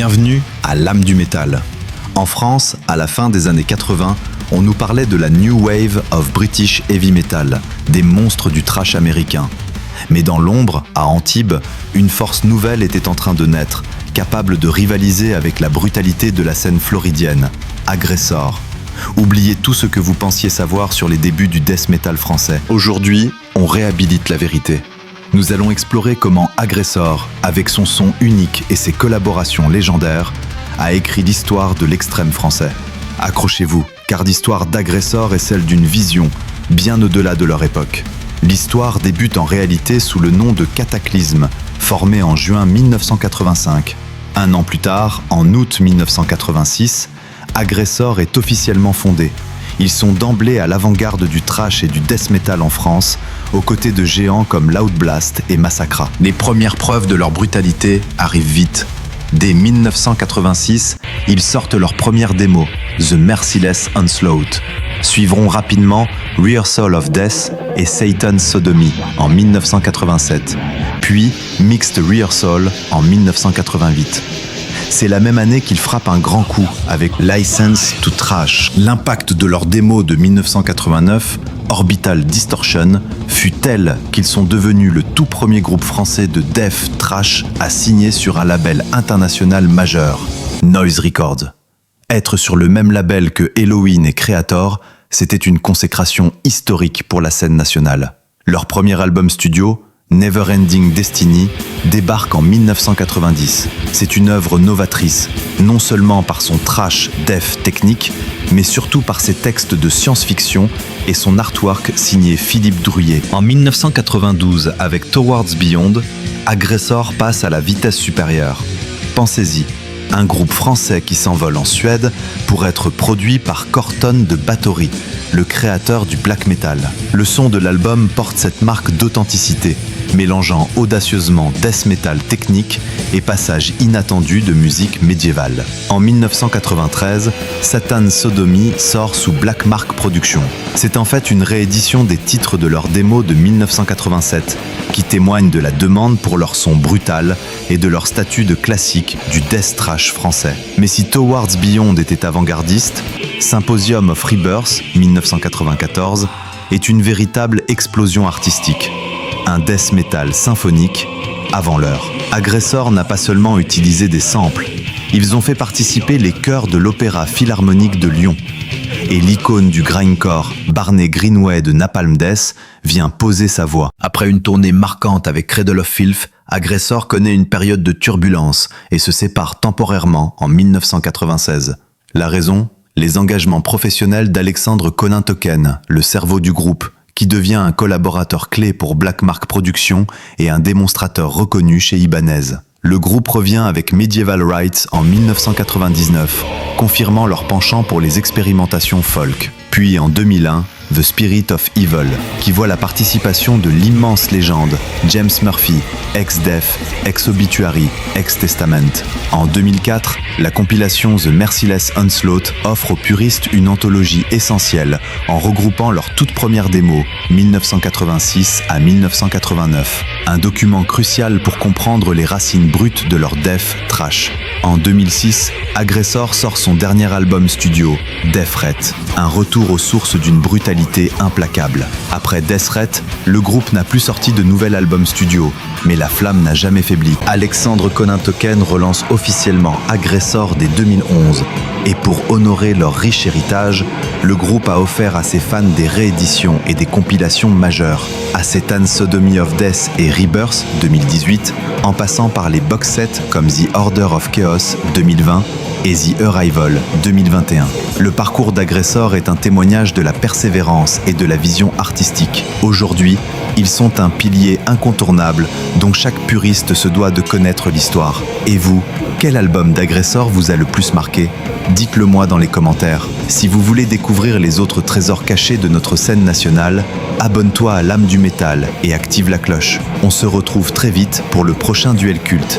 Bienvenue à l'âme du métal. En France, à la fin des années 80, on nous parlait de la New Wave of British Heavy Metal, des monstres du thrash américain. Mais dans l'ombre, à Antibes, une force nouvelle était en train de naître, capable de rivaliser avec la brutalité de la scène floridienne, Aggressor. Oubliez tout ce que vous pensiez savoir sur les débuts du death metal français. Aujourd'hui, on réhabilite la vérité. Nous allons explorer comment Aggressor, avec son son unique et ses collaborations légendaires, a écrit l'histoire de l'extrême français. Accrochez-vous, car l'histoire d'Aggressor est celle d'une vision, bien au-delà de leur époque. L'histoire débute en réalité sous le nom de Cataclysme, formé en juin 1985. Un an plus tard, en août 1986, Aggressor est officiellement fondé. Ils sont d'emblée à l'avant-garde du thrash et du death metal en France, aux côtés de géants comme Loud Blast et Massacra. Les premières preuves de leur brutalité arrivent vite. Dès 1986, ils sortent leur première démo, The Merciless Onslaught. Suivront rapidement Rehearsal of Death et Satan's Sodomy en 1987, puis Mixed Rehearsal en 1988. C'est la même année qu'ils frappent un grand coup avec License to Trash. L'impact de leur démo de 1989, Orbital Distortion, fut tel qu'ils sont devenus le tout premier groupe français de death trash à signer sur un label international majeur, Noise Records. Être sur le même label que Helloween et Kreator, c'était une consécration historique pour la scène nationale. Leur premier album studio, Neverending Destiny, débarque en 1990. C'est une œuvre novatrice, non seulement par son trash death technique, mais surtout par ses textes de science-fiction et son artwork signé Philippe Drouillet. En 1992, avec Towards Beyond, Aggressor passe à la vitesse supérieure. Pensez-y, un groupe français qui s'envole en Suède pour être produit par Corton de Bathory, le créateur du black metal. Le son de l'album porte cette marque d'authenticité, mélangeant audacieusement death metal technique et passages inattendus de musique médiévale. En 1993, Satan's Sodomy sort sous Black Mark Productions. C'est en fait une réédition des titres de leur démo de 1987, qui témoigne de la demande pour leur son brutal et de leur statut de classique du death thrash français. Mais si Towards Beyond était avant-gardiste, Symposium of Rebirth, 1994, est une véritable explosion artistique. Un death metal symphonique avant l'heure. Aggressor n'a pas seulement utilisé des samples, ils ont fait participer les chœurs de l'Opéra Philharmonique de Lyon. Et l'icône du grindcore, Barney Greenway de Napalm Death, vient poser sa voix. Après une tournée marquante avec Cradle of Filth, Aggressor connaît une période de turbulence et se sépare temporairement en 1996. La raison ? Les engagements professionnels d'Alexandre Konin-Token, le cerveau du groupe, qui devient un collaborateur clé pour Black Mark Productions et un démonstrateur reconnu chez Ibanez. Le groupe revient avec Medieval Rights en 1999, confirmant leur penchant pour les expérimentations folk. Puis en 2001, The Spirit of Evil, qui voit la participation de l'immense légende James Murphy, ex-Death, ex-Obituary, ex-Testament. En 2004, la compilation The Merciless Onslaught offre aux puristes une anthologie essentielle en regroupant leurs toutes premières démos, 1986 à 1989. Un document crucial pour comprendre les racines brutes de leur death trash. En 2006, Aggressor sort son dernier album studio, Death Threat, un retour aux sources d'une brutalité implacable. Après Death Threat, le groupe n'a plus sorti de nouvel album studio, mais la flamme n'a jamais faibli. Alexandre Konin-Token relance officiellement Aggressor dès 2011, et pour honorer leur riche héritage, le groupe a offert à ses fans des rééditions et des compilations majeures, Satan's Sodomy of Death et Rebirth 2018, en passant par les box sets comme The Order of Chaos 2020 et The Arrival 2021. Le parcours d'Aggressor est un témoignage de la persévérance et de la vision artistique. Aujourd'hui, ils sont un pilier incontournable dont chaque puriste se doit de connaître l'histoire. Et vous, quel album d'Aggressor vous a le plus marqué ? Dites-le moi dans les commentaires. Si vous voulez découvrir les autres trésors cachés de notre scène nationale, abonne-toi à l'âme du métal et active la cloche. On se retrouve très vite pour le prochain duel culte.